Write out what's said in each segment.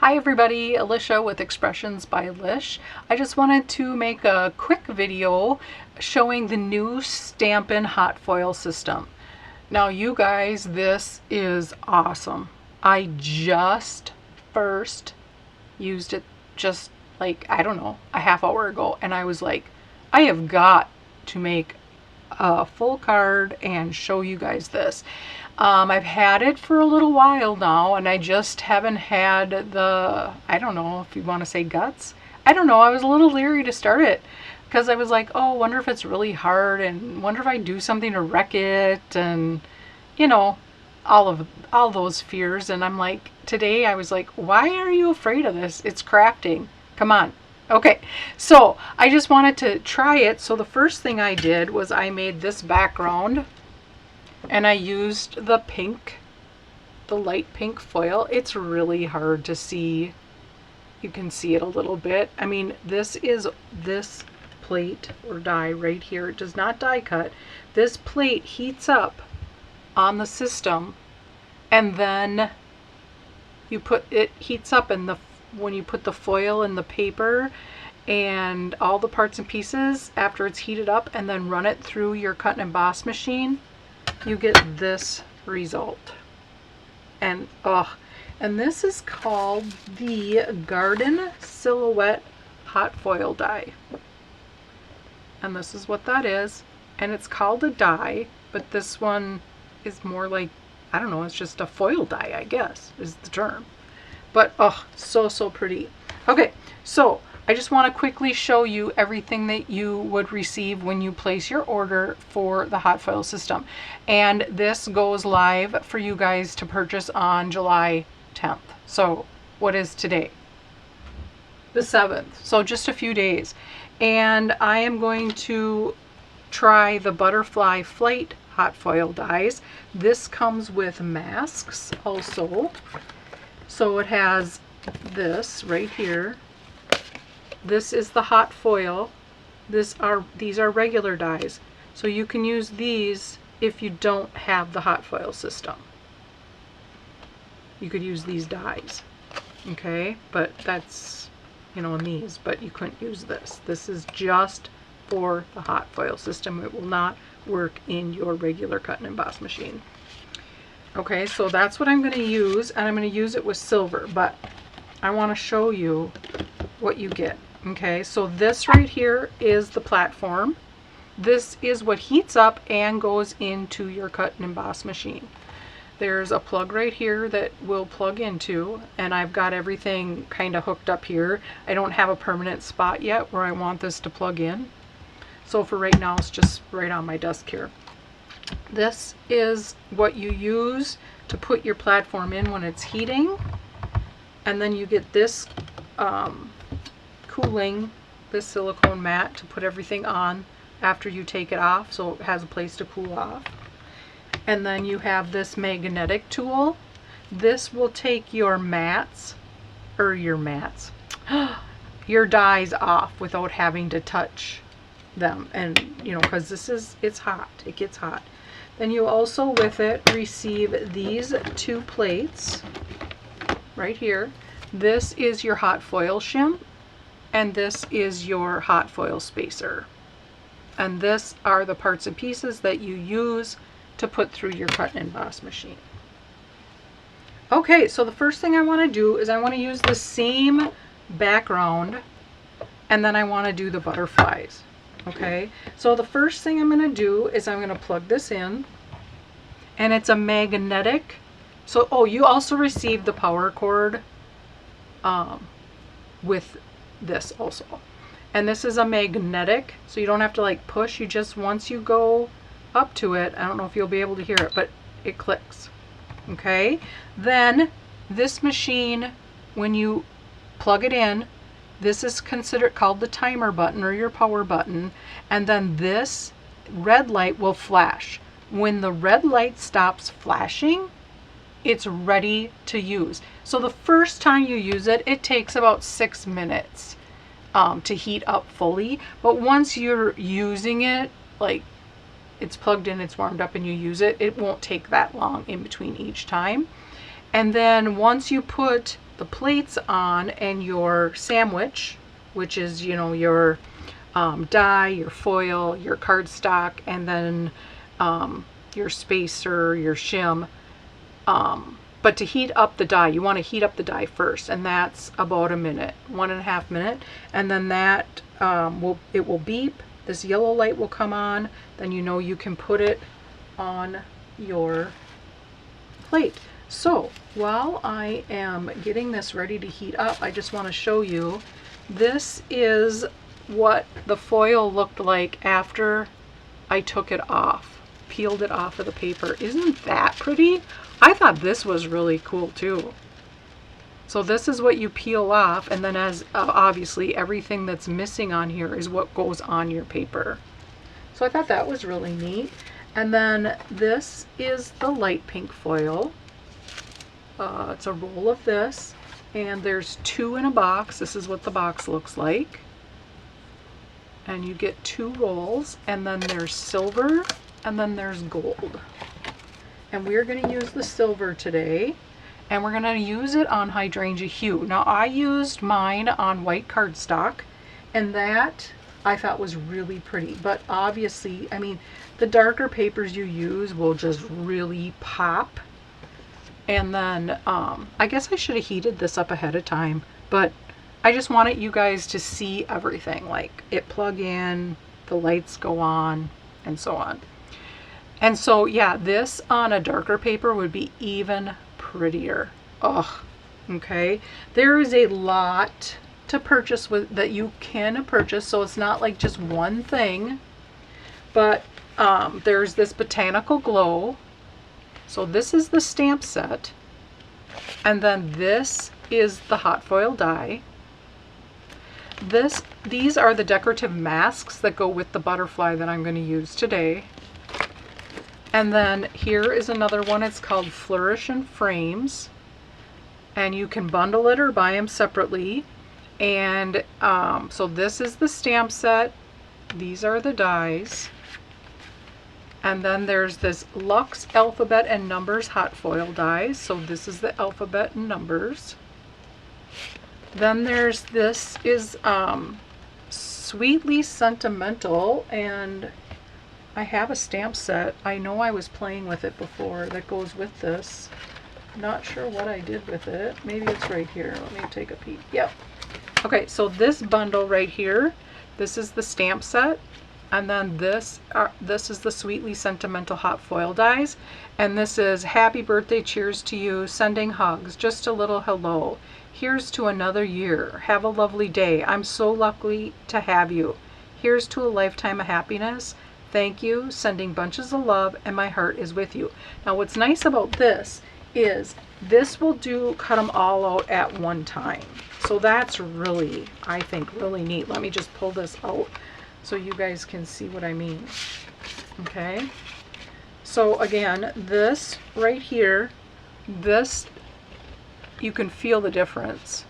Hi everybody, Alicia with Expressions by Lish. I just wanted to make a quick video showing the new Stampin' hot foil system. Now you guys, this is awesome. I just first used it just like, I don't know, a half hour ago, and I was like, I have got to make a full card and show you guys this. I've had it for a little while now, and I just haven't had the, I don't know if you want to say guts. I don't know, I was a little leery to start it because I was like, oh, wonder if it's really hard, and wonder if I do something to wreck it, and you know, all those fears. And I'm like, today I was like, why are you afraid of this? It's crafting. Come on. Okay, so I just wanted to try it. So the first thing I did was I made this background, and I used the light pink foil. It's really hard to see. You can see it a little bit. I mean, this plate or die right here. It does not die cut. This plate heats up on the system, and then it heats up, and when you put the foil in the paper and all the parts and pieces after it's heated up, and then run it through your cut and emboss machine, you get this result. And this is called the Garden Silhouette hot foil die, and this is what that is. And it's called a die, but this one is more like, I don't know, it's just a foil die, I guess is the term. But so pretty. Okay, so I just want to quickly show you everything that you would receive when you place your order for the hot foil system. And this goes live for you guys to purchase on July 10th. So what is today? The 7th. So just a few days. And I am going to try the Butterfly Flight hot foil dies. This comes with masks also. So it has this right here. This is the hot foil. These are regular dies. So you can use these if you don't have the hot foil system. You could use these dies. Okay, but that's, in these, but you couldn't use this. This is just for the hot foil system. It will not work in your regular cut and emboss machine. Okay, so that's what I'm going to use, and I'm going to use it with silver, but I want to show you what you get. Okay, so this right here is the platform. This is what heats up and goes into your cut and emboss machine. There's a plug right here that will plug into, and I've got everything kind of hooked up here. I don't have a permanent spot yet where I want this to plug in. So for right now, it's just right on my desk here. This is what you use to put your platform in when it's heating, and then you get this cooling, this silicone mat to put everything on after you take it off, so it has a place to cool off. And then you have this magnetic tool. This will take your your dies off without having to touch them, and because it's hot, it gets hot. Then you also with it receive these two plates right here. This is your hot foil shim, and this is your hot foil spacer, and this are the parts and pieces that you use to put through your cut and emboss machine. Okay, so the first thing I want to do is I want to use the same background, and then I want to do the butterflies. Okay, so the first thing I'm going to do is I'm going to plug this in, and it's a magnetic. So you also receive the power cord with this also, and this is a magnetic, so you don't have to like push. You just, once you go up to it, I don't know if you'll be able to hear it, but it clicks. Okay, then this machine, when you plug it in, this is called the timer button or your power button, and then this red light will flash. When the red light stops flashing, it's ready to use. So the first time you use it, it takes about 6 minutes to heat up fully, but once you're using it, like it's plugged in, it's warmed up, and you use it, it won't take that long in between each time. And then once you put the plates on and your sandwich, which is, you know, your die, your foil, your cardstock, and then your spacer, your shim. But to heat up the die, you want to heat up the die first, and that's about a minute, 1.5 minutes, and then that it will beep. This yellow light will come on. Then you know you can put it on your plate. So while I am getting this ready to heat up, I just want to show you, this is what the foil looked like after I took it off, peeled it off of the paper. Isn't that pretty? I thought this was really cool too. So this is what you peel off, and then as obviously everything that's missing on here is what goes on your paper. So I thought that was really neat. And then this is the light pink foil. It's a roll of this, and there's 2 in a box. This is what the box looks like. And you get 2 rolls, and then there's silver, and then there's gold. And we're going to use the silver today, and we're going to use it on hydrangea hue. Now I used mine on white cardstock, and that I thought was really pretty. But obviously, I mean, the darker papers you use will just really pop. And then I guess I should have heated this up ahead of time, but I just wanted you guys to see everything, like it plug in, the lights go on, and so on. And so yeah, this on a darker paper would be even prettier. Oh, okay. There is a lot to purchase with that you can purchase, so it's not like just one thing. But there's this Botanical Glow. So this is the stamp set, and then this is the hot foil die. These are the decorative masks that go with the butterfly that I'm going to use today. And then here is another one. It's called Flourish and Frames, and you can bundle it or buy them separately. And so this is the stamp set. These are the dies. And then there's this Luxe Alphabet and Numbers hot foil dies. So this is the alphabet and numbers. Then there's this is Sweetly Sentimental, and I have a stamp set. I know I was playing with it before that goes with this. Not sure what I did with it. Maybe it's right here. Let me take a peek. Yep. Okay, so this bundle right here, this is the stamp set. And then this is the Sweetly Sentimental hot foil dies. And this is Happy Birthday, Cheers to You, Sending Hugs, Just a Little Hello. Here's to another year. Have a lovely day. I'm so lucky to have you. Here's to a lifetime of happiness. Thank you. Sending bunches of love, and my heart is with you. Now what's nice about this is this will cut them all out at one time. So that's really, I think, really neat. Let me just pull this out so you guys can see what I mean. Okay. So again, this right here, this, you can feel the difference.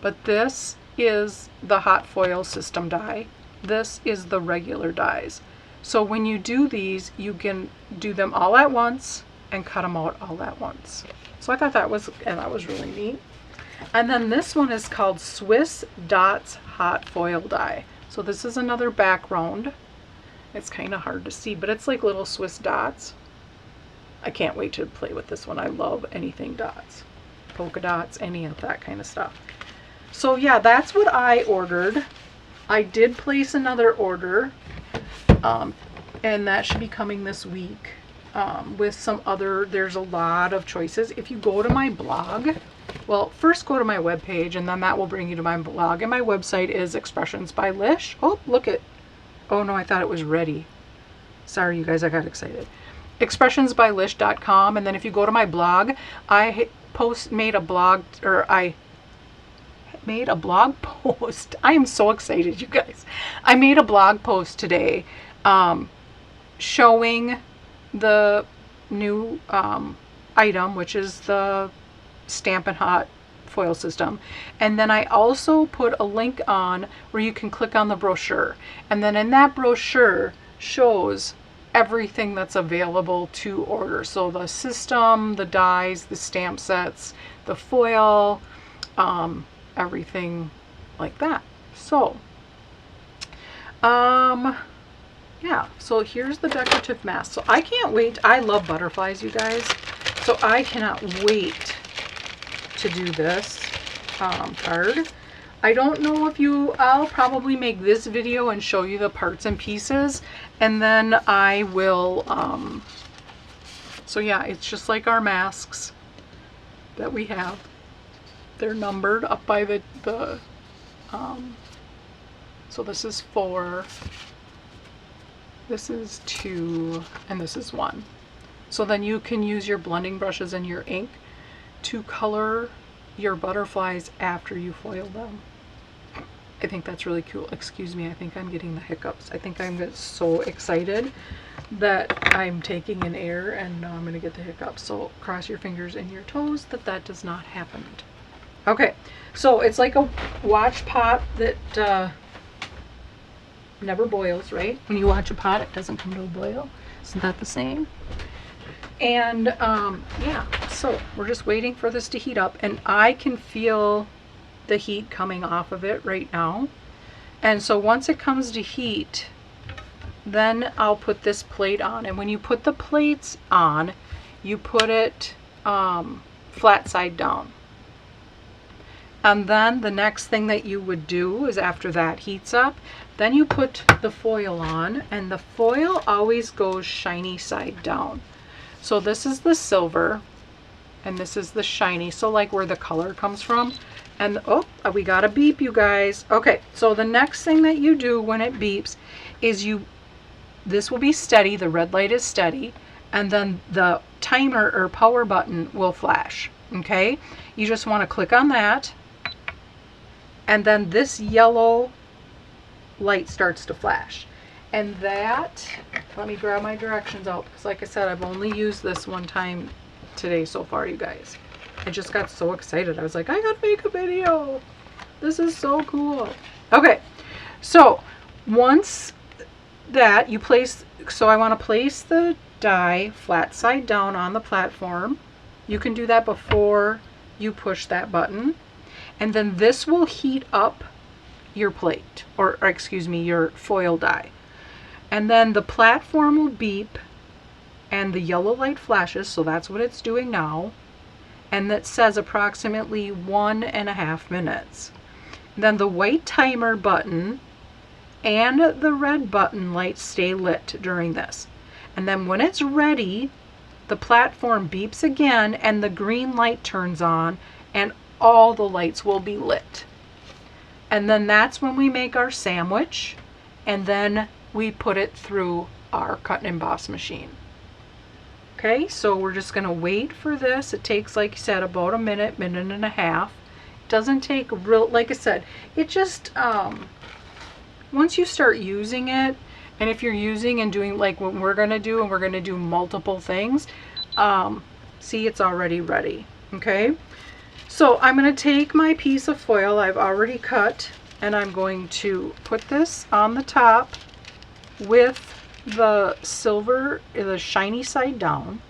But this is the hot foil system die. This is the regular dies. So when you do these, you can do them all at once and cut them out all at once. So I thought that was really neat. And then this one is called Swiss Dots Hot Foil Die. So this is another background. It's kind of hard to see, but it's like little Swiss dots. I can't wait to play with this one. I love anything dots, polka dots, any of that kind of stuff. So yeah, that's what I ordered. I did place another order, and that should be coming this week with some other, there's a lot of choices. If you go to my blog, well, first go to my webpage, and then that will bring you to my blog. And my website is Expressions by Lish. Oh, look at, oh no, I thought it was ready. Sorry, you guys, I got excited. expressionsbylish.com. And then if you go to my blog, I made a blog post. I am so excited, you guys. I made a blog post today showing the new item, which is the Stampin' Hot foil system. And then I also put a link on where you can click on the brochure. And then in that brochure shows everything that's available to order. So the system, the dies, the stamp sets, the foil, everything like that. So, yeah, so here's the decorative mask. So I can't wait. I love butterflies, you guys. So I cannot wait to do this card. I don't know if I'll probably make this video and show you the parts and pieces, and then I will, so yeah, it's just like our masks that we have. They're numbered up by so this is 4, this is 2, and this is 1. So then you can use your blending brushes and your ink to color your butterflies after you foil them. I think that's really cool. Excuse me, I think I'm getting the hiccups. I think I'm so excited that I'm taking an air and now I'm going to get the hiccups. So cross your fingers and your toes that that does not happen. Okay, so it's like a watch pot that never boils, right? When you watch a pot, it doesn't come to a boil. Isn't that the same? And yeah, so we're just waiting for this to heat up, and I can feel the heat coming off of it right now. And so once it comes to heat, then I'll put this plate on. And when you put the plates on, you put it flat side down. And then the next thing that you would do is, after that heats up, then you put the foil on, and the foil always goes shiny side down. So this is the silver and this is the shiny, so like where the color comes from. And oh, we got a beep, you guys. Okay, so the next thing that you do when it beeps is this will be steady, the red light is steady, and then the timer or power button will flash. Okay, you just want to click on that, and then this yellow light starts to flash. And that, let me grab my directions out, because like I said, I've only used this one time today so far, you guys. I just got so excited. I was like, I gotta make a video. This is so cool. Okay, so once that you place, so I want to place the die flat side down on the platform. You can do that before you push that button. And then this will heat up your plate, or excuse me, your foil die. And then the platform will beep and the yellow light flashes, so that's what it's doing now. And that says approximately 1.5 minutes. Then the white timer button and the red button lights stay lit during this. And then when it's ready, the platform beeps again and the green light turns on and all the lights will be lit. And then that's when we make our sandwich, and then we put it through our cut and emboss machine. Okay, so we're just going to wait for this. It takes, like I said, about a minute, minute and a half. It doesn't take real, like I said, it just, once you start using it, and if you're using and doing like what we're going to do, and we're going to do multiple things, see, it's already ready. Okay, so I'm going to take my piece of foil I've already cut, and I'm going to put this on the top with the silver, the shiny side down.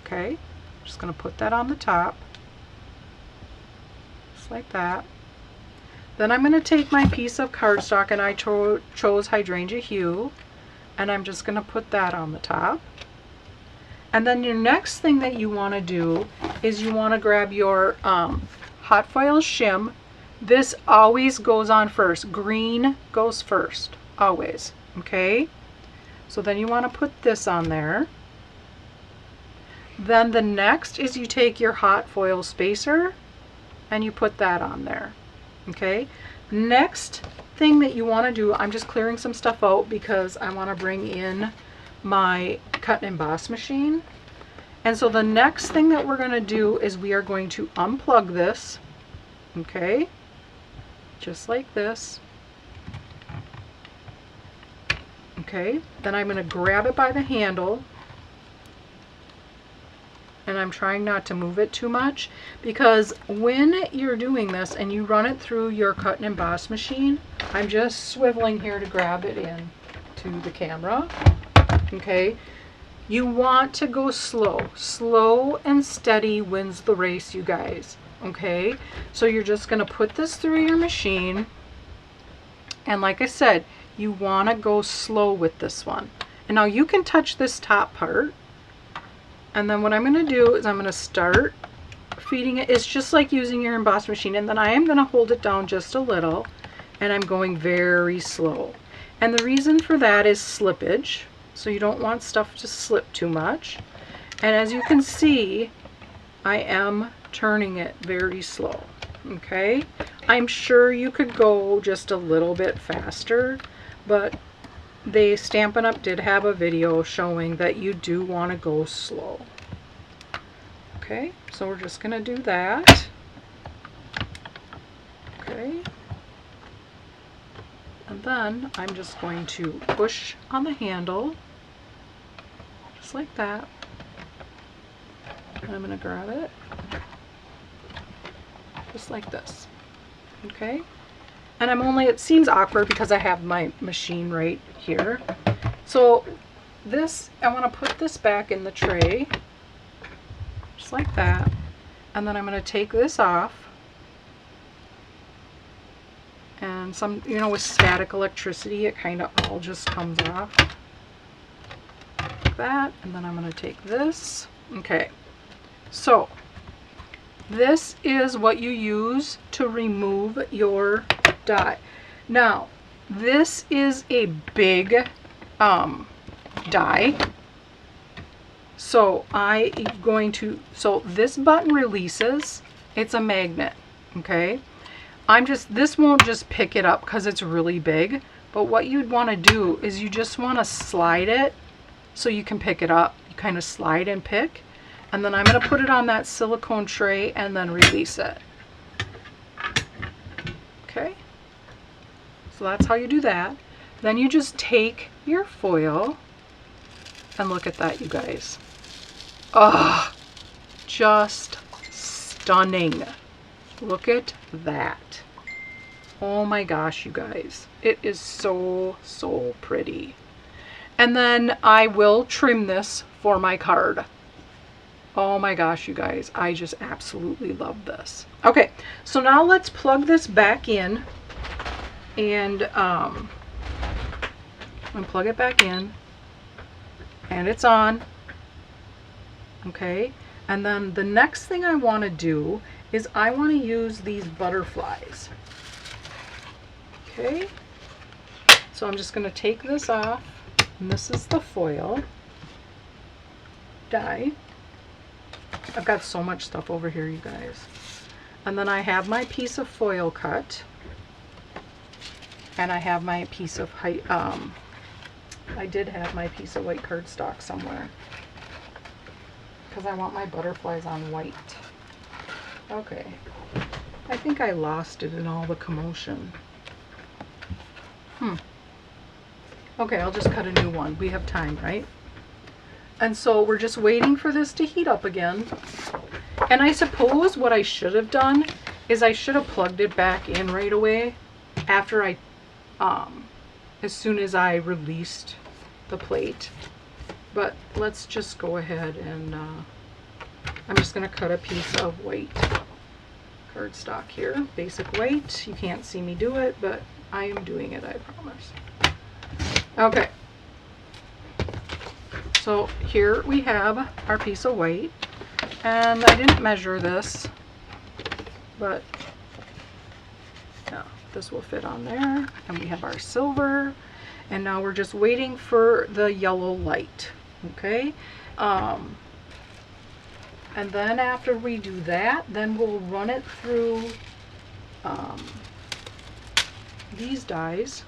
Okay, just going to put that on the top, just like that. Then I'm going to take my piece of cardstock, and I chose hydrangea hue, and I'm just going to put that on the top. And then your next thing that you want to do is you want to grab your hot foil shim. This always goes on first. Green goes first, always. Okay, so then you want to put this on there. Then the next is you take your hot foil spacer and you put that on there. Okay, next thing that you want to do, I'm just clearing some stuff out because I want to bring in my cut and emboss machine. And so the next thing that we're going to do is we are going to unplug this. Okay, just like this. Okay, then I'm going to grab it by the handle, and I'm trying not to move it too much, because when you're doing this and you run it through your cut and emboss machine, I'm just swiveling here to grab it in to the camera. Okay, you want to go slow. Slow and steady wins the race, you guys. Okay, so you're just going to put this through your machine, and like I said, you want to go slow with this one. And now you can touch this top part, and then what I'm going to do is I'm going to start feeding it. It's just like using your emboss machine, and then I am going to hold it down just a little, and I'm going very slow. And the reason for that is slippage, so you don't want stuff to slip too much. And as you can see, I am turning it very slow. Okay, I'm sure you could go just a little bit faster, but Stampin' Up! Did have a video showing that you do want to go slow. Okay, so we're just going to do that. Okay, and then I'm just going to push on the handle, just like that. And I'm going to grab it, just like this. Okay, and I'm only, it seems awkward because I have my machine right here. So this, I want to put this back in the tray, just like that. And then I'm going to take this off. And some, you know, with static electricity, it kind of all just comes off like that. And then I'm going to take this. Okay, so this is what you use to remove your die. Now, this is a big die. So so this button releases, it's a magnet, okay? This won't just pick it up because it's really big, but what you'd want to do is you just want to slide it so you can pick it up. You kind of slide and pick, and then I'm going to put it on that silicone tray and then release it. Okay, so that's how you do that. Then you just take your foil, and look at that, you guys. Oh, just stunning. Look at that. Oh my gosh, you guys. It is so, so pretty. And then I will trim this for my card. Oh my gosh, you guys. I just absolutely love this. Okay, so now let's plug this back in. And plug it back in. And it's on. Okay. And then the next thing I want to do is I want to use these butterflies. Okay, so I'm just going to take this off, and this is the foil die. I've got so much stuff over here, you guys. And then I have my piece of foil cut, and I have my piece of I did have my piece of white cardstock somewhere because I want my butterflies on white. Okay, I think I lost it in all the commotion. Okay, I'll just cut a new one. We have time, right? And so we're just waiting for this to heat up again. And I suppose what I should have done is I should have plugged it back in right away after as soon as I released the plate. But let's just go ahead and I'm just going to cut a piece of white cardstock here, basic white. You can't see me do it, but I am doing it, I promise. Okay, so here we have our piece of white, and I didn't measure this, but yeah, this will fit on there. And we have our silver, and now we're just waiting for the yellow light. Okay, and then after we do that, then we'll run it through these dies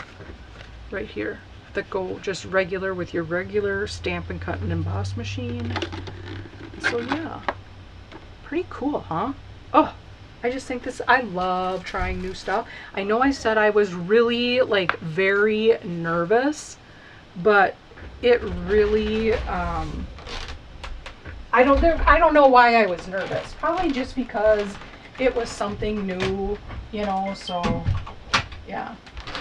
right here that go just regular with your regular Stampin' Cut and Emboss machine. So yeah, pretty cool, huh? Oh, I just think this, I love trying new stuff. I know I said I was really like very nervous, but it really, I don't know why I was nervous. Probably just because it was something new, you know, so yeah.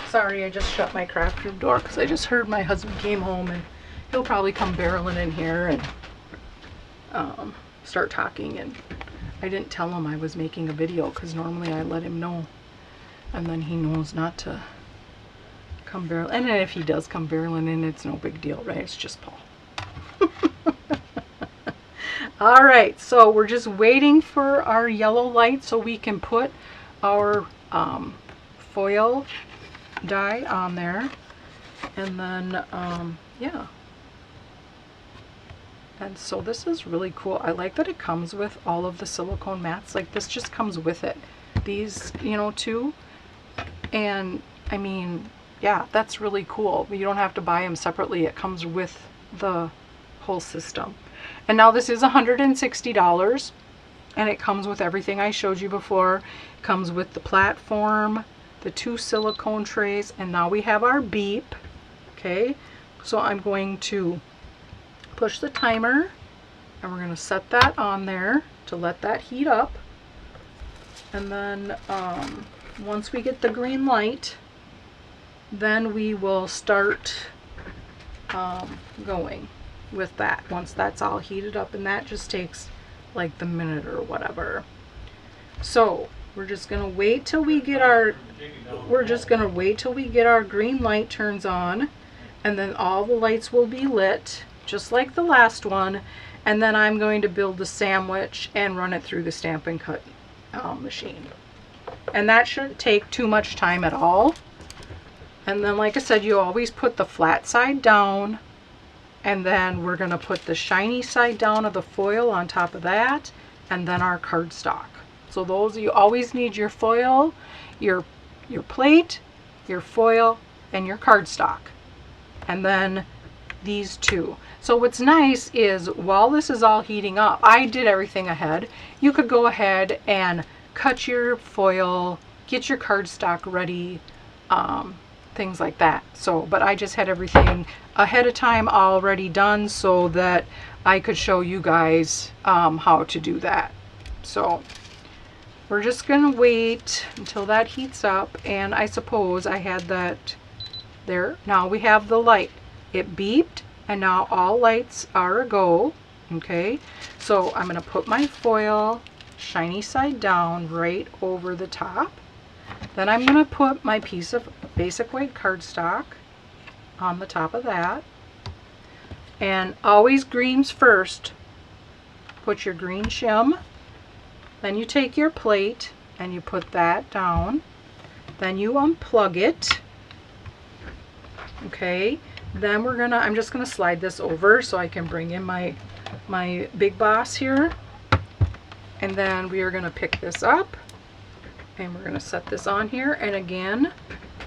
Sorry, I just shut my craft room door because I just heard my husband came home, and he'll probably come barreling in here and start talking. And I didn't tell him I was making a video because normally I let him know. And then he knows not to come barreling. And then if he does come barreling in, it's no big deal, right? It's just Paul. All right, so we're just waiting for our yellow light so we can put our foil die on there. And then, yeah. And so this is really cool. I like that it comes with all of the silicone mats. Like this just comes with it. These, you know, too. And I mean, yeah, that's really cool. You don't have to buy them separately. It comes with the whole system. And now this is $160. And it comes with everything I showed you before. It comes with the platform, the 2 silicone trays, and now we have our beep. Okay, so I'm going to push the timer and we're going to set that on there to let that heat up. And then once we get the green light, then we will start going with that once that's all heated up, and that just takes like the minute or whatever. So we're just gonna wait till we get our green light turns on, and then all the lights will be lit just like the last one. And then I'm going to build the sandwich and run it through the Stampin' Cut machine. And that shouldn't take too much time at all. And then, like I said, you always put the flat side down, and then we're going to put the shiny side down of the foil on top of that, and then our cardstock. So those, you always need your foil, your plate, your foil, and your cardstock. And then these two. So what's nice is while this is all heating up, I did everything ahead. You could go ahead and cut your foil, get your cardstock ready, things like that. So, but I just had everything ahead of time already done so that I could show you guys how to do that. So we're just gonna wait until that heats up, and I suppose I had that there. Now we have the light. It beeped, and now all lights are a go. Okay, so I'm gonna put my foil shiny side down right over the top. Then I'm gonna put my piece of basic white cardstock on the top of that. And always greens first. Put your green shim. Then you take your plate and you put that down. Then you unplug it. Okay. Then I'm just gonna slide this over so I can bring in my Big Boss here. And then we are gonna pick this up and we're gonna set this on here. And again,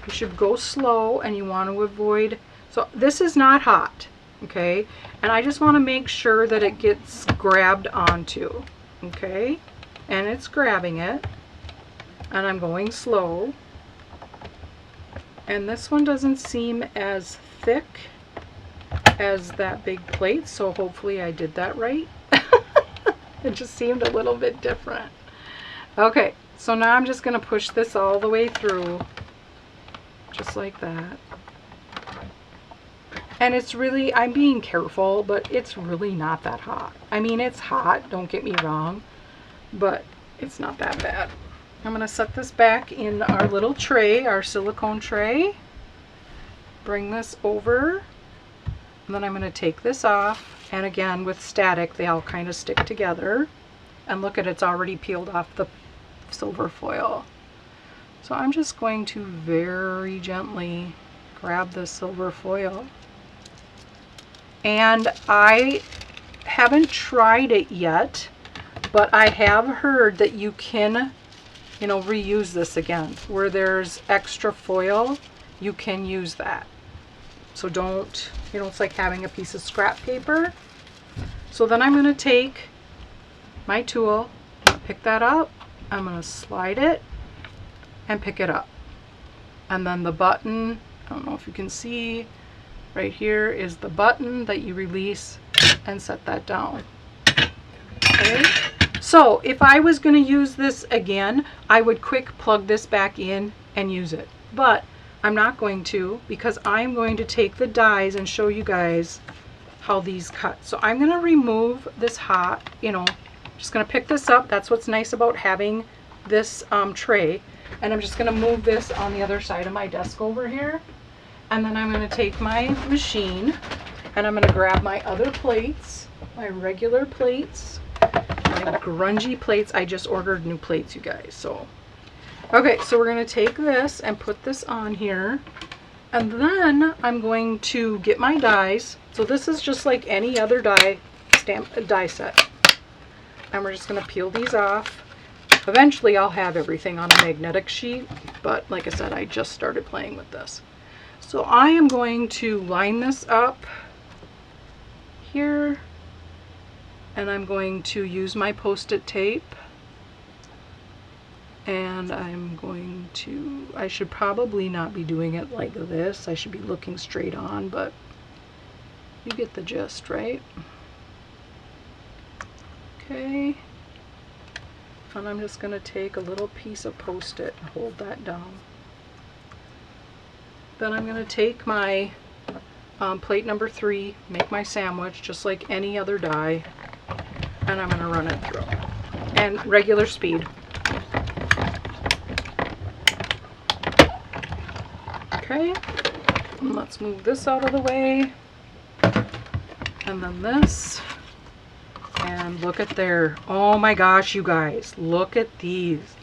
you should go slow, and you want to avoid, so this is not hot, okay? And I just want to make sure that it gets grabbed onto, okay? And it's grabbing it, and I'm going slow. And this one doesn't seem as thick as that big plate, so hopefully I did that right. It just seemed a little bit different. Okay, so now I'm just going to push this all the way through, just like that. And it's really, I'm being careful, but it's really not that hot. I mean, it's hot, don't get me wrong, but it's not that bad. I'm going to set this back in our little tray, our silicone tray. Bring this over, and then I'm going to take this off. And again, with static, they all kind of stick together. And look at, it's already peeled off the silver foil. So I'm just going to very gently grab the silver foil. And I haven't tried it yet, but I have heard that you can, you know, reuse this again. Where there's extra foil, you can use that. So don't, you know, it's like having a piece of scrap paper. So then I'm going to take my tool, pick that up, I'm going to slide it and pick it up. And then the button, I don't know if you can see, right here is the button that you release and set that down. Okay. So if I was going to use this again, I would quick plug this back in and use it. But I'm not going to, because I'm going to take the dies and show you guys how these cut. So I'm going to remove this hot, you know, Just going to pick this up. That's what's nice about having this tray. And I'm just going to move this on the other side of my desk over here. And then I'm going to take my machine and I'm going to grab my other plates, my regular plates, my grungy plates. I just ordered new plates, you guys. So, okay, so we're going to take this and put this on here. And then I'm going to get my dies. So this is just like any other die set. And we're just going to peel these off. Eventually I'll have everything on a magnetic sheet, but like I said, I just started playing with this. So I am going to line this up here, and I'm going to use my Post-it tape, and I'm going to, I should probably not be doing it like this. I should be looking straight on, but you get the gist, right? Okay. And I'm just going to take a little piece of Post-it and hold that down. Then I'm going to take my plate number 3, make my sandwich just like any other die, and I'm going to run it through. And regular speed. Okay, and let's move this out of the way. And then this. And look at there. Oh my gosh, you guys, look at these.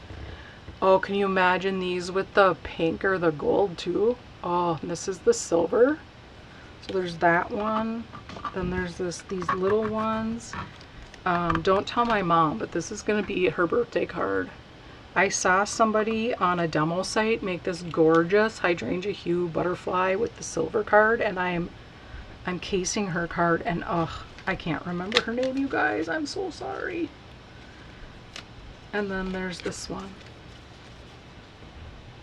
Oh, can you imagine these with the pink or the gold too? Oh, and this is the silver. So there's that one. Then there's these little ones. Don't tell my mom, but this is going to be her birthday card. I saw somebody on a demo site make this gorgeous hydrangea hue butterfly with the silver card, and I'm casing her card, and ugh, I can't remember her name, you guys. I'm so sorry. And then there's this one.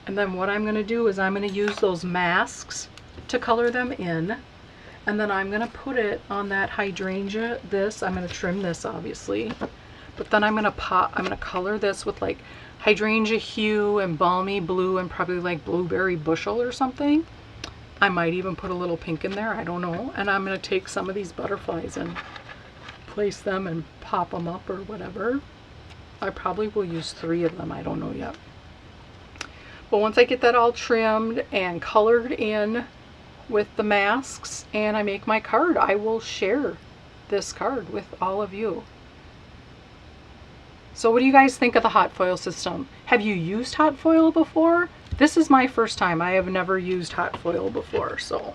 And then what I'm going to do is I'm going to use those masks to color them in. And then I'm going to put it on that hydrangea. I'm going to trim this, obviously. But then I'm going to color this with like hydrangea hue and balmy blue and probably like blueberry bushel or something. I might even put a little pink in there, I don't know. And I'm going to take some of these butterflies and place them and pop them up or whatever. I probably will use 3 of them, I don't know yet. But once I get that all trimmed and colored in with the masks and I make my card, I will share this card with all of you. So what do you guys think of the hot foil system? Have you used hot foil before? This is my first time. I have never used hot foil before, so.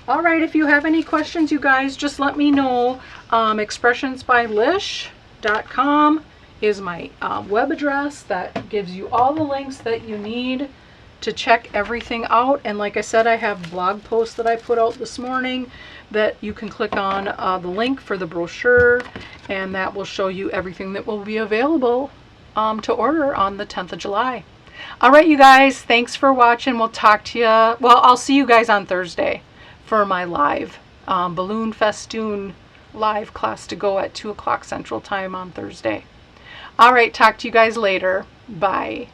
All right, if you have any questions, you guys, just let me know. expressionsbylish.com is my web address that gives you all the links that you need to check everything out. And like I said, I have blog posts that I put out this morning that you can click on the link for the brochure, and that will show you everything that will be available to order on the 10th of July. All right, you guys, thanks for watching. We'll talk to you. Well, I'll see you guys on Thursday for my live balloon festoon live class to go at 2 o'clock Central Time on Thursday. All right, talk to you guys later. Bye.